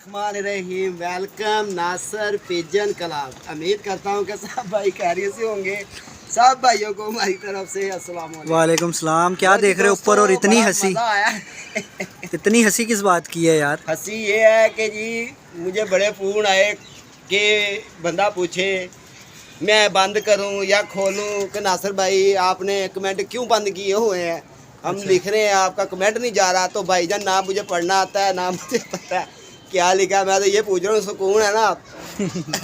रहीम, welcome नासर pigeon club. उम्मीद करता हूँ कि सब भाई खैरियत से होंगे। सब भाइयों को हमारी तरफ से अस्सलाम वालेकुम। वालेकुम सलाम। क्या देख रहे हो ऊपर और इतनी हंसी? इतनी हंसी किस बात की है यार? हंसी ये है कि जी मुझे बड़े फ़ोन आए कि बंदा पूछे मैं बंद करूं या खोलूं कि नासर भाई आपने कमेंट क्यों बंद किए हुए हैं। हम लिख रहे हैं आपका कमेंट नहीं जा रहा। तो भाईजान ना मुझे पढ़ना आता है ना मुझे पता है क्या लिखा है। मैं तो ये पूछ रहा हूँ सुकून है ना आप?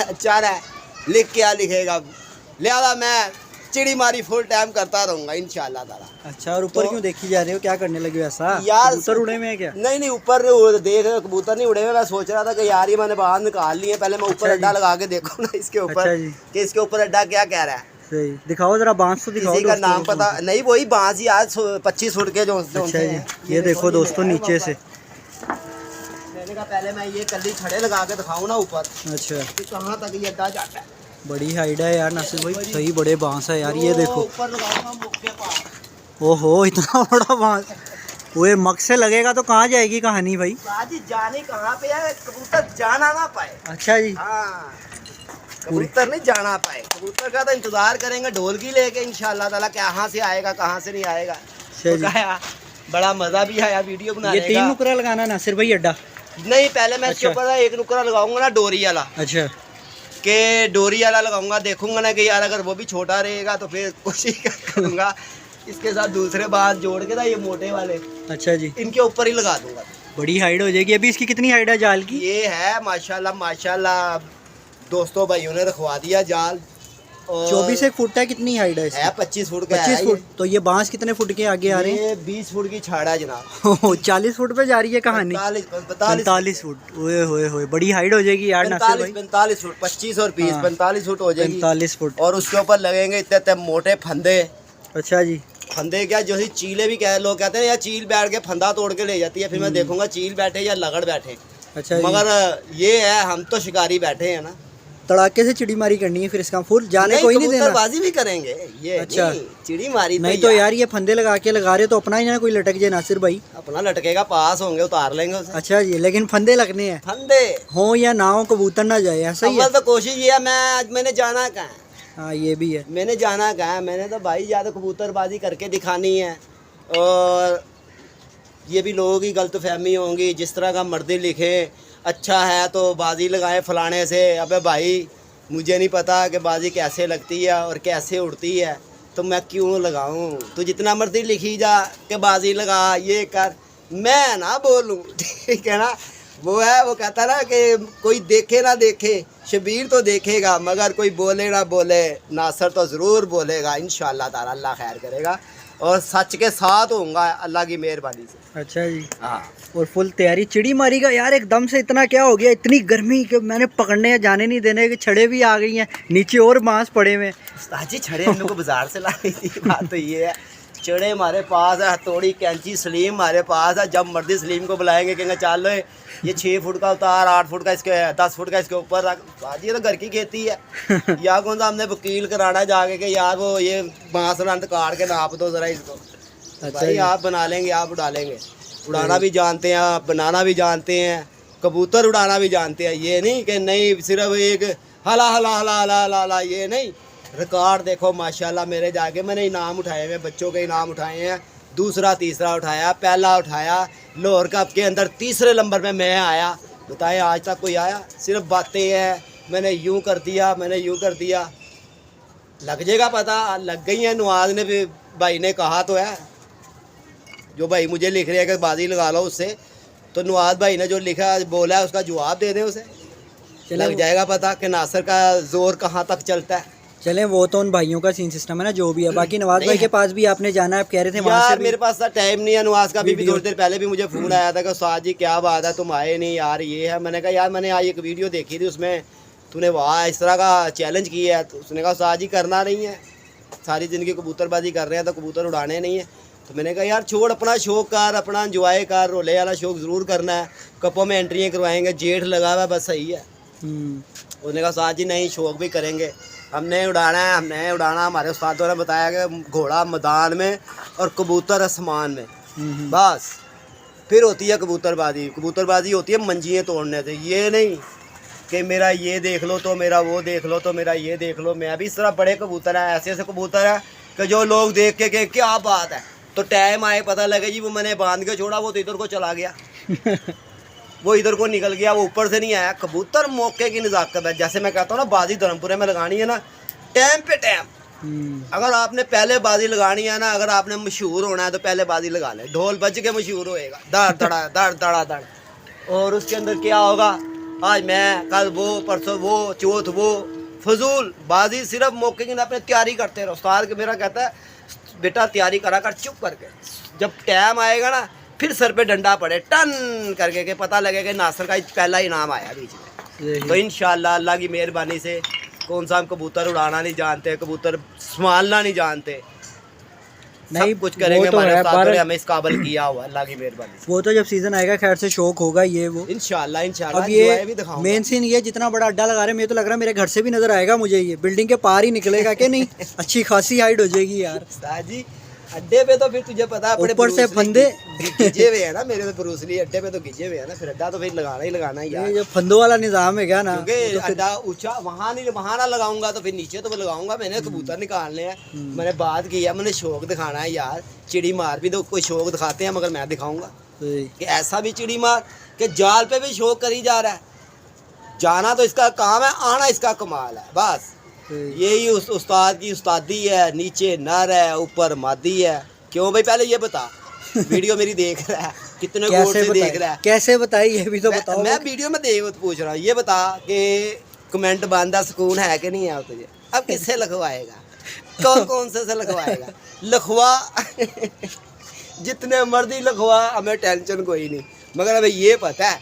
अच्छा है, लिख क्या लिखेगा। लिहाजा मैं चिड़ी मारी फुल टाइम करता रहूँगा इंशाल्लाह ताला। अच्छा, और ऊपर तो क्यों देखी जा रहे हो? क्या करने लगे ऐसा? यार कबूतर उड़े में है क्या? नहीं नहीं, ऊपर देख कबूतर नहीं उड़े हुए। मैं सोच रहा था कि यार ये मैंने बाहर निकाल लिए। पहले मैं ऊपर अड्डा लगा के देखूँ ना इसके ऊपर। अच्छा जी, कि इसके ऊपर अड्डा क्या कह रहा है। सही। दिखाओ जरा बांस तो दिखाओ। किसी का दोस्तों नाम को पता नहीं, वही बांस ही आज 25 फुट के जो अच्छा जी, ये देखो दोस्तों नीचे से। मैंने कहा पहले मैं ये कल्ली खड़े लगा के दिखाऊं ना ऊपर अच्छा, कि कहाँ तक ये अड्डा जाता है। बड़ी हाइट है यार नासिर भाई, सही बड़े बांस है यार। ये देखो, ऊपर लगाऊंगा मुख के पास। ओहो इतना बड़ा बांस। वो मग से लगेगा तो कहाँ जाएगी कहानी भाई? बाजी जाने कहाँ पे है, कबूतर जाना ना पाए। अच्छा जी, हाँ, कबूतर नहीं जाना पाए। कबूतर का तो इंतजार करेंगे ढोलकी लेके इंशाल्लाह ताला। कहाँ से आएगा कहाँ से नहीं आएगा। तो क्या बड़ा मजा भी आया वीडियो बनाने ये का। 3 नुकरा लगाना नासिर भाई अड्डा? नहीं, पहले मैं इसके ऊपर एक नुकरा लगाऊंगा ना डोरी वाला। अच्छा, के डोरी वाला लगाऊंगा। देखूंगा ना कि यार अगर वो भी छोटा रहेगा तो फिर कोशिश करूंगा इसके साथ दूसरे बात जोड़ के ना ये मोटे वाले अच्छा जी, इनके ऊपर ही लगा दूंगा। बड़ी हाइट हो जाएगी। अभी इसकी कितनी हाइट है जाल की? ये है माशाल्लाह माशाल्लाह, दोस्तों भाइयों ने रखवा दिया जाल। और 24 फुट है। कितनी हाइट है इसकी? है 25 फुट का। 25 फुट। तो ये बांस कितने फुट के आगे आ रहे हैं? ये 20 फुट की छाड़ा है जनाब। 40 फुट पे जा रही है कहानी। 45 फुट। ओए होए होए, बड़ी हाइट हो जाएगी यार नासिर भाई। 45 फुट, 25 और 20 45 फुट हो जाएगी। 45 फुट। और उसके ऊपर लगेंगे इतने इतने मोटे फंदे। अच्छा जी, फंदे क्या, जो ही चीले भी कह लोग कहते हैं यार चील बैठ के फंदा तोड़ के ले जाती है। फिर मैं देखूंगा चील बैठे या लगड़ बैठे। अच्छा जी। मगर ये है हम तो शिकारी बैठे हैं ना। तड़ाके से चिड़ी मारी करनी है फिर इसका फुल जाने कोई नहीं देना। कबूतरबाजी भी करेंगे ये। अच्छा, चिड़ी मारी नहीं तो यार ये फंदे लगा रहे हो तो अपना ही ना कोई लटक जाए नासिर भाई। अपना लटकेगा, पास होंगे उतार लेंगे उसे। अच्छा जी, लेकिन फंदे लगने हैं। फंदे हो या ना हो, कबूतर ना जाए, ऐसा ही है। तो कोशिश ये है। मैं आज मैंने जाना कहाँ है। हाँ ये भी है। मैंने जाना कहाँ है। मैंने तो भाई या तो कबूतरबाजी करके दिखानी है। और ये भी लोगों की गलतफहमी होंगी, जिस तरह का मर्दी लिखे अच्छा है तो बाजी लगाए फलाने से। अबे भाई मुझे नहीं पता कि बाजी कैसे लगती है और कैसे उड़ती है, तो मैं क्यों लगाऊं। तो जितना मर्जी लिखी जा कि बाजी लगा ये कर, मैं ना बोलूं। ठीक है ना। वो है, वो कहता ना कि कोई देखे ना देखे शबीर तो देखेगा, मगर कोई बोले ना बोले नासर तो ज़रूर बोलेगा इंशाल्लाह ताला। अल्लाह खैर करेगा और सच के साथ होऊंगा अल्लाह की मेहरबानी से। अच्छा जी, हाँ। और फुल तैयारी। चिड़ी मारी का यार एकदम से इतना क्या हो गया? इतनी गर्मी कि मैंने पकड़ने जाने नहीं देने कि छड़े भी आ गई हैं नीचे और बांस पड़े हुए। उस्ताद जी छड़े हम लोग को बाजार से लानी थी। बात तो ये है, छड़े हमारे पास है, हथौड़ी कैंची सलीम हमारे पास है। जब मर्दी सलीम को बुलाएंगे कहेंगे चल लो ये 6 फुट का उतार, 8 फुट का इसके 10 फुट का इसके ऊपर रख। ये तो घर की खेती है। या कौन सा हमने वकील कराना जाके कि यार वो ये बांस रंत काट के नाप दो ज़रा इसको। अच्छा भाई आप बना लेंगे, आप उड़ा लेंगे। उड़ाना भी जानते हैं, बनाना भी जानते हैं, कबूतर उड़ाना भी जानते हैं। ये नहीं कि नहीं सिर्फ एक हला हला हला हला हला हला, ये नहीं। रिकॉर्ड देखो माशाल्लाह मेरे जाके मैंने इनाम उठाए हुए, बच्चों के इनाम उठाए हैं। दूसरा तीसरा उठाया, पहला उठाया, लाहौर कप के अंदर तीसरे नंबर पे मैं आया। बताएं आज तक कोई आया? सिर्फ बातें हैं, मैंने यूं कर दिया, मैंने यूं कर दिया। लग जाएगा पता, लग गई है। नवाज ने भी भाई ने कहा तो है, जो भाई मुझे लिख रहे हैं कि बाजी लगा लो उससे, तो नवाज भाई ने जो लिखा बोला है उसका जवाब दे दें उसे। लग जाएगा पता कि नासर का जोर कहाँ तक चलता है। चले वो तो उन भाइयों का सीन सिस्टम है ना, जो भी है। बाकी नवाज भाई के पास भी आपने जाना है, आप कह रहे थे वहाँ से। मेरे पास टाइम नहीं है। नवाज का भी थोड़ी देर पहले भी मुझे फ़ोन आया था कि उस्ताद जी क्या बात है तुम आए नहीं यार, ये है। मैंने कहा यार मैंने आज एक वीडियो देखी थी, उसमें तूने वहाँ इस तरह का चैलेंज किया है। तो उसने कहा उस्ताद जी करना नहीं है, सारी ज़िंदगी कबूतरबाजी कर रहे हैं तो कबूतर उड़ाने नहीं है। तो मैंने कहा यार छोड़, अपना शौक कर, अपना इंजॉय कर। रोले वाला शौक ज़रूर करना है, कपों में एंट्रियाँ करवाएंगे, जेठ लगा हुआ बस सही है। उसने कहा उस्ताद जी नहीं शौक भी करेंगे, हमने उड़ाना है, हमने उड़ाना। हमारे उस्तादों ने बताया कि घोड़ा मैदान में और कबूतर आसमान में, बस फिर होती है कबूतरबाजी। कबूतरबाजी होती है मंजियाँ तोड़ने से, ये नहीं कि मेरा ये देख लो तो मेरा वो देख लो तो मेरा ये देख लो। मैं भी इस तरह बड़े कबूतर हैं, ऐसे ऐसे कबूतर हैं कि जो लोग देख के क्या बात है, तो टाइम आए पता लगे जी वो मैंने बांध के छोड़ा, वो तो इधर को चला गया वो इधर को निकल गया, वो ऊपर से नहीं आया। कबूतर मौके की नज़ाकत है। जैसे मैं कहता हूँ ना, बाजी धर्मपुरे में लगानी है ना टाइम पे टाइम। अगर आपने पहले बाजी लगानी है ना, अगर आपने मशहूर होना है तो पहले बाजी लगा ले, ढोल बज के मशहूर होएगा, दड़। और उसके अंदर क्या होगा, आज मैं, कल वो, परसों वो, चौथ वो, फजूल बाजी सिर्फ मौके की। अपने तैयारी करते रहो। उस्ताद मेरा कहता है बेटा तैयारी करा कर चुप करके, जब टाइम आएगा ना फिर सर पे डंडा पड़े टन करके के पता लगे कि नासिर का पहला इनाम आया बीच में। तो इंशाल्लाह अल्लाह की मेहरबानी से, कौन सा हम कबूतर उड़ाना नहीं जानते, कबूतर संभालना नहीं जानते, नहीं कुछ करेंगे। तो हमारे उस्ताद ने हमें इस काबिल किया हुआ, अल्लाह की मेहरबानी से। वो तो जब सीजन आएगा खैर से शौक होगा ये वो इंशाल्लाह। अब ये मेन सीन ये जितना बड़ा अड्डा लगा रहे हैं, मुझे तो लग रहा है मेरे घर से भी नजर आएगा मुझे, ये बिल्डिंग के पार ही निकलेगा कि नहीं अच्छी खासी हाइट हो जाएगी यार। उस्ताद जी अड्डे पे तो फिर तुझे पता है ऊपर से फंदे गिजे हुए है ना, मेरे तो ब्रूसली अड्डे पे तो गिजे हुए है ना, फिर अड्डा तो फिर लगाना ही लगाना है यार। ये जो फंदों वाला निजाम है क्या ना, क्योंकि अड्डा ऊंचा वहाँ नहीं, वहाँ ना लगाऊंगा तो फिर नीचे तो मैं लगाऊंगा। मैंने कबूतर निकालने हैं, मैंने बात की है, मैंने शौक दिखाना है यार। चिड़ी मार भी तो कोई शौक दिखाते हैं, मगर मैं दिखाऊंगा कि ऐसा भी चिड़ी मार कि जाल पे भी शौक करी जा रहा है। जाना तो इसका काम है, आना इसका कमाल है। बस यही उस उस्ताद की उस्तादी है, नीचे नर है ऊपर मादी है। क्यों भाई पहले ये बता, वीडियो मेरी देख रहा है, कितने गौर से देख रहा है, कैसे बताई ये भी तो बताओ। मैं वीडियो में देख पूछ रहा हूँ, ये बता कि कमेंट बांधा सुकून है कि नहीं है तुझे। अब किससे लिखवाएगा, कौन से लिखवाएगा, लिखवा जितने मर्जी लिखवा, हमें टेंशन कोई नहीं। मगर हमें ये पता है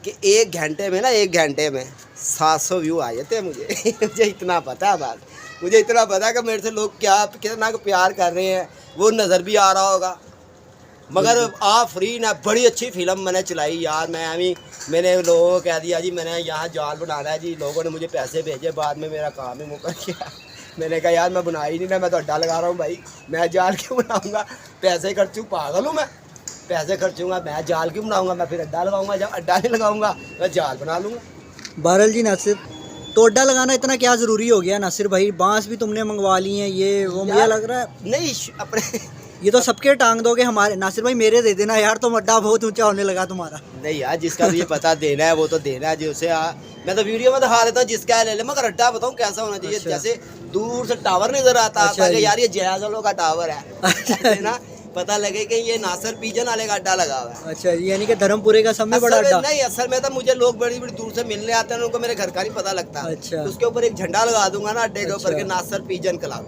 कि एक घंटे में ना, एक घंटे में 700 व्यू आ जाते हैं मुझे मुझे इतना पता है बात, मुझे इतना पता है कि मेरे से लोग क्या कितना प्यार कर रहे हैं, वो नज़र भी आ रहा होगा। मगर आप फ्री ना, बड़ी अच्छी फिल्म मैंने चलाई यार। मैंने लोगों को कह दिया जी मैंने यहाँ जाल बनाना है जी, लोगों ने मुझे पैसे भेजे, बाद में मेरा काम ही मुकर गया। मैंने कहा यार मैं बना ही नहीं, मैं तो अड्डा लगा रहा हूँ भाई, मैं जाल क्यों बनाऊँगा, पैसे खर्चूँ, पागल हूँ मैं, पैसे खर्चूँगा, मैं जाल क्यों बनाऊँगा, मैं फिर अड्डा लगाऊँगा, जब अड्डा नहीं लगाऊँगा मैं जाल बना लूँगा। बहरहाल जी नासिर, तो अड्डा लगाना इतना क्या ज़रूरी हो गया नासिर भाई, बांस भी तुमने मंगवा ली हैं, ये वो मुझे लग रहा है नहीं अपने ये तो सबके टांग दोगे हमारे। नासिर भाई मेरे दे देना यार, तुम अड्डा बहुत ऊंचा होने लगा तुम्हारा। नहीं यार, जिसका तुझे पता देना है वो तो देना है, जो उसे मैं तो वीडियो में दिखा देता हूँ जिसका ले ले, मगर अड्डा बताऊँ कैसा होना चाहिए। अच्छा। जैसे दूर से टावर नजर आता है यार ये जयाजलों का टावर है ना, पता लगे कि ये नासिर पिजन वाले का अड्डा लगा हुआ है। अच्छा, यानी कि धर्मपुरे का सब में बड़ा अड्डा। नहीं असल में तो मुझे लोग बड़ी बड़ी दूर से मिलने आते हैं, उनको मेरे घर का नहीं पता लगता। अच्छा। उसके ऊपर एक झंडा लगा दूंगा ना अड्डे के ऊपर के नासिर पिजन क्लब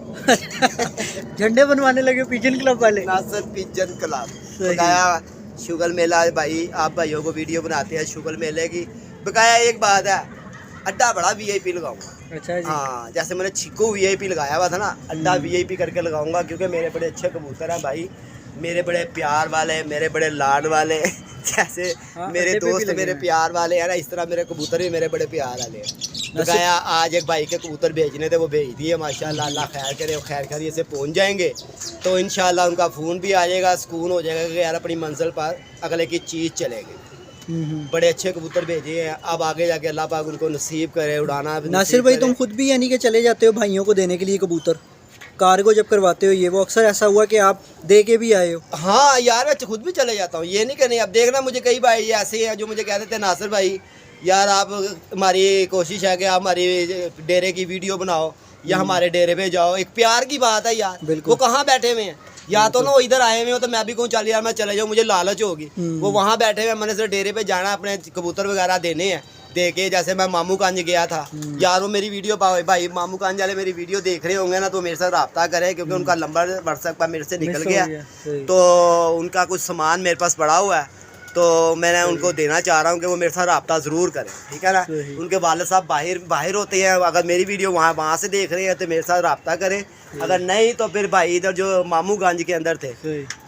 झंडे बनवाने लगे पिजन क्लब वाले, नासिर पिजन क्लब। बकाया शुगल मेला भाई, आप भाइयों को वीडियो बनाते हैं शुगल मेले की, बकाया एक बात है, अड्डा बड़ा वीआईपी लगाऊंगा। अच्छा जी। हाँ, जैसे मैंने छिको वीआईपी लगाया हुआ था ना, अड्डा वीआईपी करके लगाऊंगा, क्योंकि मेरे बड़े अच्छे कबूतर हैं भाई, मेरे बड़े प्यार वाले, मेरे बड़े लाड वाले जैसे मेरे दोस्त मेरे प्यार वाले हैं ना, इस तरह मेरे कबूतर भी मेरे बड़े प्यार वाले हैं। बताया आज एक भाई के कबूतर भेजने थे, वो भेज दिए माशाल्लाह, अल्लाह खैर करे, खैर खैरियत से पहुंच जाएंगे तो इंशाल्लाह उनका फ़ोन भी आ जाएगा, सुकून हो जाएगा कि यार अपनी मंजिल पर अगले की चीज़ चलेगी। बड़े अच्छे कबूतर भेजे हैं, अब आगे जाके अल्लाह पाक उनको नसीब करे उड़ाना। नासिर भाई तुम खुद भी यानी कि चले जाते हो भाइयों को देने के लिए कबूतर, कार्गो जब करवाते हो ये वो, अक्सर ऐसा हुआ कि आप दे के भी आए हो? हाँ यार, मैं खुद भी चले जाता हूँ, ये नहीं कि नहीं। अब देखना, मुझे कई भाई ऐसे हैं जो मुझे कह देते हैं नासिर भाई यार आप, हमारी कोशिश है कि आप हमारी डेरे की वीडियो बनाओ या हमारे डेरे पे जाओ। एक प्यार की बात है यार, वो कहाँ बैठे हुए हैं, या तो ना वो इधर आए हुए हो तो मैं भी कहूँ चल यार मैं चले जाऊँ, मुझे लालच होगी। वो वहाँ बैठे हुए, मैंने सिर्फ डेरे पे जाना, अपने कबूतर वगैरह देने हैं, दे के। जैसे मैं मामू कांज गया था यार, वो मेरी वीडियो भाई मामू कांज वाले मेरी वीडियो देख रहे होंगे ना, तो मेरे साथ रब्ता करें, क्योंकि उनका नंबर व्हाट्सएप पर मेरे से निकल गया, तो उनका कुछ सामान मेरे पास पड़ा हुआ है, तो मैंने उनको देना चाह रहा हूँ कि वो मेरे साथ रब्ता ज़रूर करें, ठीक है ना। उनके वालिद साहब बाहर होते हैं, अगर मेरी वीडियो वहाँ से देख रहे हैं तो मेरे साथ रब्ता करें, अगर नहीं तो फिर भाई इधर जो मामू गंज के अंदर थे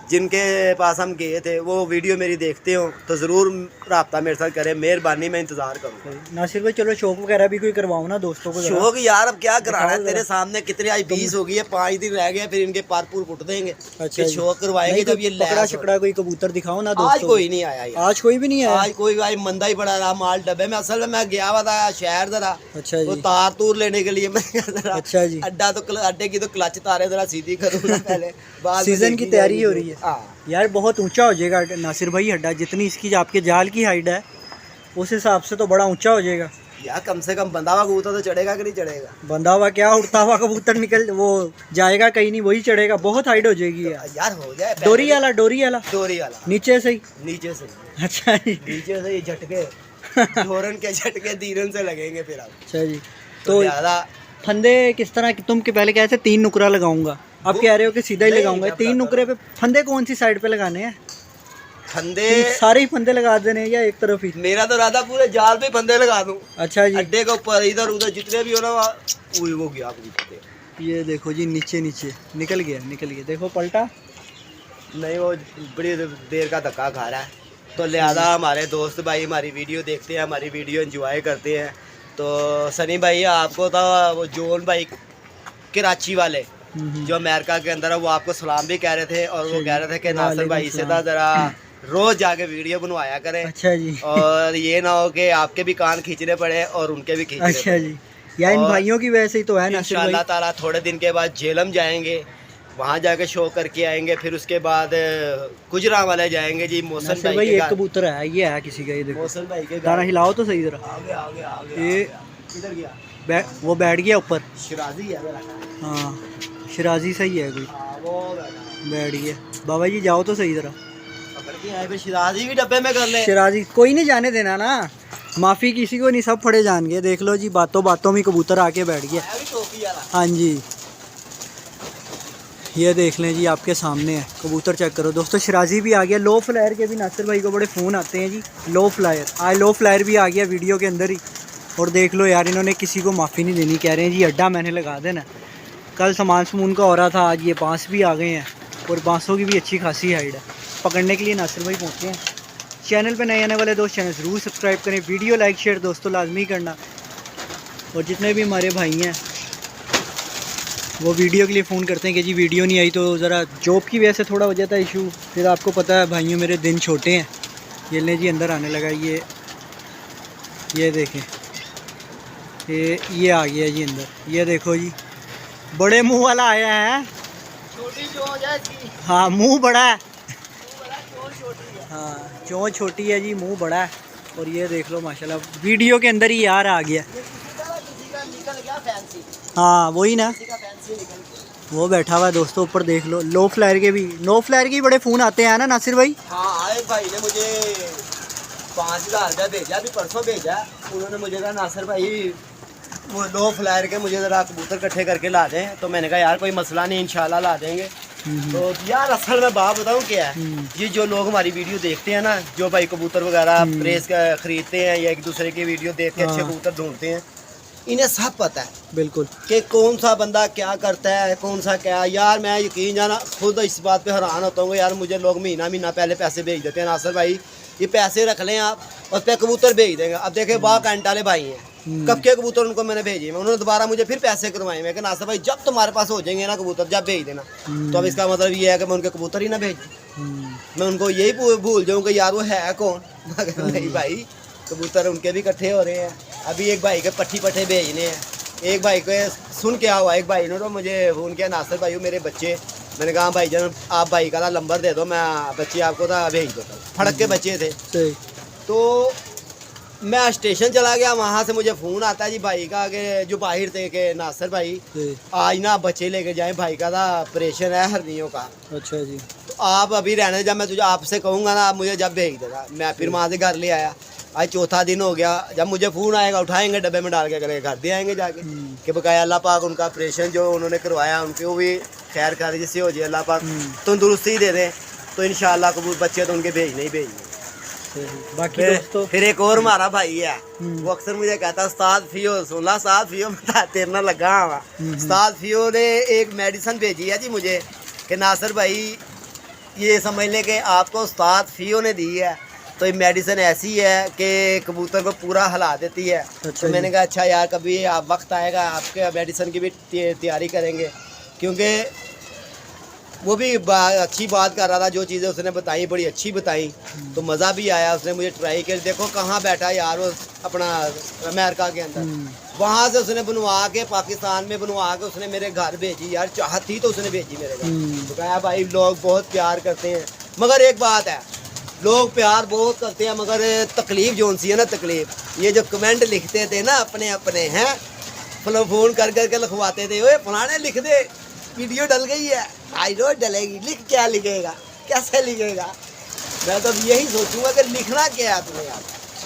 जिनके पास हम गए थे वो वीडियो मेरी देखते हो तो ज़रूर रब्ता मेरे साथ करें, मेहरबानी, मैं इंतज़ार करूँगा। नासिर भाई चलो शौक वगैरह भी कोई करवाओ ना दोस्तों को। शौक यार अब क्या कराना है, दिखाओ तेरे जरा। सामने कितने आज 20 हो गई है, 5 दिन रह गए फिर इनके पारपूर फुट देंगे। अच्छा फिर जी। शौक करवाएंगे नहीं, जब ये कोई पकड़ा लैस हो। शकड़ा कोई कबूतर दिखाओ ना आज दोस्तों कोई नहीं आया यार। आज कोई भी नहीं आया। आज कोई भाई मंदा ही पड़ा रहा माल डब्बे में। असल में मैं गया हुआ था शहर जरा, अच्छा वो जी। तार तूर लेने के लिए। मैं जरा अच्छा जी। अड्डे की तो क्लच तारे जरा सीधी करूँ ना पहले, बाद में सीजन की देखी तैयारी जाएगी। हो रही है। हाँ यार बहुत ऊंचा हो जाएगा नासिर भाई अड्डा, जितनी इसकी आपके जाल की हाइट है उस हिसाब से तो बड़ा ऊंचा हो जाएगा यार। कम से कम बंधा हुआ कबूतर तो चढ़ेगा कि नहीं चढ़ेगा? बंधा हुआ क्या, उड़ता हुआ कबूतर निकल वो जाएगा कहीं नहीं, वही चढ़ेगा, बहुत हाइट हो जाएगी यार। यार हो जाए पहले डोरी वाला डोरी वाला डोरी वाला नीचे से ही। नीचे से, अच्छा जी। नीचे से ही झटके धोरन के झटके धीरन से लगेंगे फिर आप। अच्छा जी। तो तो ज्यादा फंदे किस तरह की, तुम के पहले कह रहे थे 3 नुकरा लगाऊंगा, अब वो- कह रहे हो कि सीधा ही नहीं, लगाऊंगा। जब 3 तक- नुकरे पे फंदे कौन सी साइड पे लगाने हैं? फंदे सारे ही फंदे लगा देने हैं या एक तरफ ही? मेरा तो राधा पूरे जाल पे फंदे लगा दूं, अच्छा जी। अड्डे के ऊपर इधर उधर जितने भी हो ना वो गया कबूतर। ये देखो जी नीचे नीचे निकल गया, देखो पलटा। नहीं वो बड़ी देर का धक्का खा रहा है, तो लिहाजा हमारे दोस्त भाई हमारी वीडियो देखते हैं, हमारी वीडियो एंजॉय करते हैं। तो सनी भाई आपको तो वो जोन भाई कराची वाले जो अमेरिका के अंदर है वो आपको सलाम भी कह रहे थे, और वो कह रहे थे कि नासिर भाई से था जरा रोज जाके वीडियो बनवाया करें, अच्छा जी। और ये ना हो कि आपके भी कान खींचने पड़े और उनके भी खींचने अच्छा जी। या इन और भाइयों की वजह से ही तो है नासिर भाई। इंशाल्लाह ताला थोड़े दिन के बाद झेलम जाएंगे, वहाँ जाके शो करके आएंगे। फिर उसके बाद गुजरा वाले जाएंगे जी मौसम नासिर भाई भाई के एक घर। कबूतर है, ये है किसी का, ये देखो। मौसम भाई के दाना घर। हिलाओ तो सही जरा। आगे आगे आगे ये किधर गया? वो बैठ गया ऊपर। शिराजी है मेरा। हाँ शिराजी सही है कोई, हाँ, वो बैठा। बैठ गया। बाबा जी जाओ तो सही जरा। पकड़ के आए फिर शिराजी भी डब्बे में कर ले। शिराजी कोई नहीं जाने देना ना, माफी किसी को नहीं, सब फड़े जान गए। देख लो जी बातों बातों में कबूतर आके बैठ गया। है भी टोपी वाला। हाँ जी ये देख लें जी आपके सामने है कबूतर, चेक करो दोस्तों। शिराजी भी आ गया। लो फ्लायर के भी नासिर भाई को बड़े फ़ोन आते हैं जी। लो फ्लायर आज लो फ्लायर भी आ गया वीडियो के अंदर ही। और देख लो यार इन्होंने किसी को माफ़ी नहीं देनी, कह रहे हैं जी अड्डा मैंने लगा देना। कल सामान समून का हो रहा था, आज ये बांस भी आ गए हैं, और बांसों की भी अच्छी खासी हाइट है। पकड़ने के लिए नासिर भाई पहुँचे हैं। चैनल पे नए आने वाले दोस्त चैनल ज़रूर सब्सक्राइब करें, वीडियो लाइक शेयर दोस्तों लाजमी करना। और जितने भी हमारे भाई हैं वो वीडियो के लिए फ़ोन करते हैं कि जी वीडियो नहीं आई, तो ज़रा जॉब की वजह से थोड़ा हो जाता है इशू। फिर आपको पता है भाइयों मेरे दिन छोटे हैं। ये ले जी अंदर आने लगा, ये देखें, ये आ गया जी अंदर। ये देखो जी बड़े मुंह वाला आया है। छोटी चोंच है इसकी। हाँ मुंह बड़ा है। चोंच छोटी है। हाँ चोंच छोटी है जी, मुंह बड़ा है। और ये देख लो माशाल्लाह वीडियो के अंदर ही यार आ गया। किसी का निकल गया फैंसी, हाँ वही ना, किसी का फैंसी निकल गया। वो बैठा हुआ है दोस्तों ऊपर। देख लो लो फ्लायर के भी, नो फ्लायर के भी बड़े फ़ोन आते हैं ना नासिर भाई। हाँ आए भाई ने मुझे 5,000 रुपया भेजा, अभी परसों भेजा। उन्होंने मुझे कहा नासिर भाई वो लो फ्लायर के मुझे ज़रा कबूतर इकट्ठे करके ला दें। तो मैंने कहा यार कोई मसला नहीं, इंशाल्लाह ला देंगे। तो यार असल में बात बताऊँ क्या है, ये जो लोग हमारी वीडियो देखते हैं ना, जो भाई कबूतर वगैरह प्रेस का खरीदते हैं या एक दूसरे की वीडियो देख के अच्छे कबूतर ढूंढते हैं, इन्हें सब पता है बिल्कुल कि कौन सा बंदा क्या करता है, कौन सा क्या। यार मैं यकीन जाना खुद इस बात पे हैरान होता हूँ यार, मुझे लोग महीना महीना पहले पैसे भेज देते हैं, नासिर भाई ये पैसे रख लें आप और पे कबूतर भेज देंगे। अब देखे बा कैंट वाले भाई हैं, कब के कबूतर उनको मैंने भेजे, उन्होंने दोबारा मुझे फिर पैसे करवाए। मैं नासिर भाई जब तुम्हारे पास हो जाएंगे ना कबूतर जब भेज देना। तो अब इसका मतलब ये है कि मैं उनके कबूतर ही ना भेजूँ, मैं उनको यही भूल जाऊँ कि यार वो है कौन। मगर नहीं भाई, कबूतर उनके भी इकट्ठे हो रहे हैं। अभी एक भाई के पट्टी पट्टे भेजने हैं, एक भाई को सुन के हुआ, एक भाई ने तो मुझे फ़ोन किया नासिर भाई मेरे बच्चे। मैंने कहा भाई जान आप भाई का नंबर दे दो, मैं बच्चे आपको तो भेज देता हूँ। फड़क के बच्चे थे। सही। तो मैं स्टेशन चला गया, वहाँ से मुझे फ़ोन आता है जी भाई का कि जो बाहर थे कि नासिर भाई आज ना बच्चे लेके जाएं, भाई का था ऑपरेशन है हरनियों का। अच्छा जी। तो आप अभी रहने, जब मैं तुझे आपसे कहूँगा ना आप मुझे जब भेज देगा। मैं फिर वहाँ से घर ले आया, आज चौथा दिन हो गया। जब मुझे फ़ोन आएगा उठाएंगे, डब्बे में डाल के करेंगे, घर दे आएंगे जाके कि बकाया अल्लाह पाक उनका ऑपरेशन जो उन्होंने करवाया उनको भी खैर खारिज से हो जाए, अल्लाह पाक तंदुरुस्ती दे दें। तो इंशाल्लाह कबूतर बच्चे तो उनके भेजने ही भेजने। बाकी दोस्तों फिर एक और हमारा भाई है, वो अक्सर मुझे कहता है उस्ताद फियो सुनला, उस्ताद फियो मैं तेरे ना लगा हुआ। उस्ताद फियो ने एक मेडिसिन भेजी है जी मुझे कि नासिर भाई ये समझ लें कि आपको उस्ताद फीओ ने दी है, तो ये मेडिसिन ऐसी है कि कबूतर को पूरा हिला देती है। तो मैंने कहा अच्छा यार कभी आप वक्त आएगा आपके मेडिसिन की भी तैयारी करेंगे, क्योंकि वो भी अच्छी बात कर रहा था, जो चीज़ें उसने बताई बड़ी अच्छी बताई, तो मज़ा भी आया। उसने मुझे ट्राई कर, देखो कहाँ बैठा यार वो अपना अमेरिका के अंदर, वहाँ से उसने बनवा के पाकिस्तान में बनवा के उसने मेरे घर भेजी यार, चाहत थी तो उसने भेजी मेरे घर। तो कहा भाई लोग बहुत प्यार करते हैं, मगर एक बात है, लोग प्यार बहुत करते हैं मगर तकलीफ़ जो सी है ना, तकलीफ़ ये जो कमेंट लिखते थे ना अपने अपने हैं, फ़ोन कर करके लिखवाते थे, ओए फलाने लिख दे वीडियो डल गई है, आई रोज डलेगी, लिख क्या लिखेगा, कैसे लिखेगा। मैं तो यही सोचूंगा कि लिखना क्या है तुम्हें यार,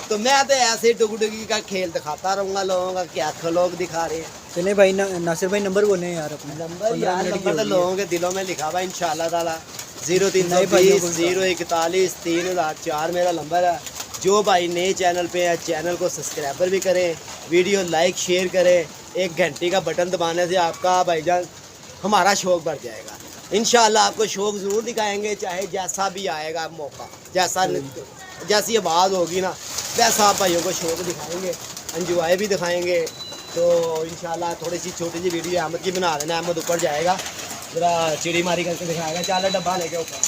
तो मैं तो ऐसे डुगडुगी का खेल दिखाता रहूँगा लोगों का, क्या लोग दिखा रहे हैं। चले भाई नासिर भाई नंबर बोले यार अपना। नंबर यार नंबर तो लोगों के दिलों में लिखा हुआ है इंशाल्लाह ताला, 0320 041 3004 मेरा नंबर है। जो भाई नए चैनल पे है चैनल को सब्सक्राइबर भी करें, वीडियो लाइक शेयर करें, 1 घंटे का बटन दबाने से आपका भाईजान हमारा शौक़ बढ़ जाएगा। इंशाल्लाह आपको शौक़ ज़रूर दिखाएंगे, चाहे जैसा भी आएगा मौका, जैसी आवाज़ होगी ना वैसा आप भाइयों को शौक़ दिखाएंगे, एंजॉय भी दिखाएंगे। तो इंशाल्लाह थोड़ी सी छोटी सी वीडियो अहमद की बना देना, अहमद ऊपर जाएगा जरा चिड़ी मारी करके दिखाएगा, चल डब्बा लेके ऊपर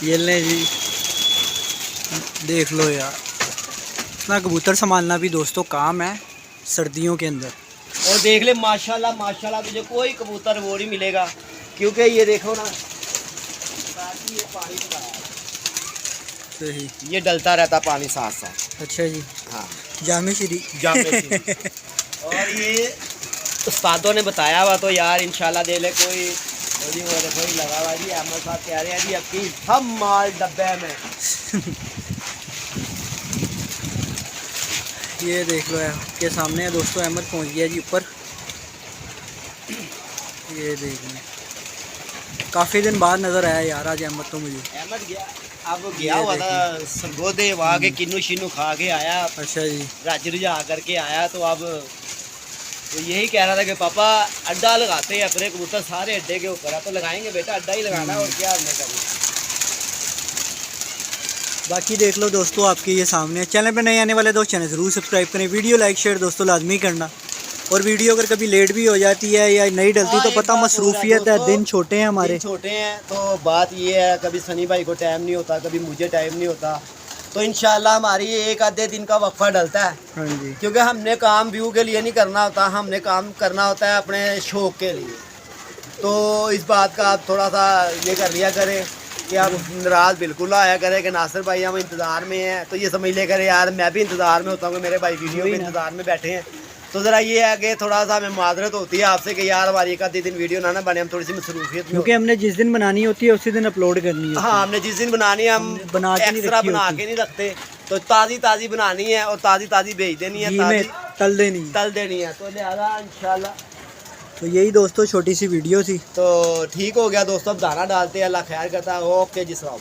ये ले जी, देख लो यार, इतना कबूतर संभालना भी दोस्तों काम है सर्दियों के अंदर। और देख ले माशाल्लाह माशाल्लाह तुझे कोई कबूतर वो नहीं मिलेगा, क्योंकि ये देखो ना ये पानी सही, ये डलता रहता पानी साथ साथ। अच्छा जी, हाँ जामे श्री और ये उस्तादों ने बताया हुआ, तो यार इंशाल्लाह दे ले कोई लगा हुआ जी, अहमद साहब कह रहे हैं जी आपकी हम माल डब्बे में। ये देख लो के सामने है दोस्तों, अहमद पहुंच गया जी ऊपर। ये देख लो काफ़ी दिन बाद नज़र आया यार आज अहमद तो मुझे। अहमद गया, अब वो गया हुआ था सरगोदे, वहाँ के किन्नू शिन्नू खा के आया। अच्छा जी, राज रुझा करके आया, तो अब तो यही कह रहा था कि पापा अड्डा लगाते हैं अपने कबूतर सारे अड्डे के ऊपर है, तो लगाएंगे बेटा, अड्डा ही लगाना और क्या हमने करना। बाकी देख लो दोस्तों आपके ये सामने, चैनल पे नए आने वाले दोस्त चैनल ज़रूर सब्सक्राइब करें, वीडियो लाइक शेयर दोस्तों लाजमी करना, और वीडियो अगर कभी लेट भी हो जाती है या नहीं डलती तो पता मसरूफियत है, दिन छोटे हैं हमारे, छोटे हैं। तो बात ये है कभी सनी भाई को टाइम नहीं होता, कभी मुझे टाइम नहीं होता, तो इंशाल्लाह हमारी एक आधे दिन का वक्फा डलता है। हाँ जी, क्योंकि हमने काम व्यू के लिए नहीं करना होता, हमने काम करना होता है अपने शौक़ के लिए। तो इस बात का आप थोड़ा सा ये कर लिया करें कि आप नाराज़ बिल्कुल आया करें कि नासिर भाई हम इंतज़ार में हैं, तो ये समझ ले करें यार मैं भी इंतज़ार में होता हूँ कि मेरे भाई वीडियो के इंतज़ार में बैठे हैं। तो ज़रा ये है कि थोड़ा सा हमें माजरत होती है आपसे कि यार हमारी एक आधे दिन वीडियो ना बने, हम थोड़ी सी मसरूफियत, क्योंकि हमने जिस दिन बनानी होती है उसी दिन अपलोड करनी है। हाँ, हमने जिस दिन बनानी है हम बना के नहीं रखते, तो ताज़ी बनानी है और ताज़ी भेज देनी है, तल देनी है, तो लिहाजा इंशाल्लाह। तो यही दोस्तों छोटी सी वीडियो थी, तो ठीक हो गया दोस्तों, अब दाना डालते हैं, अल्लाह खैर करता है। ओके जी, सलाम।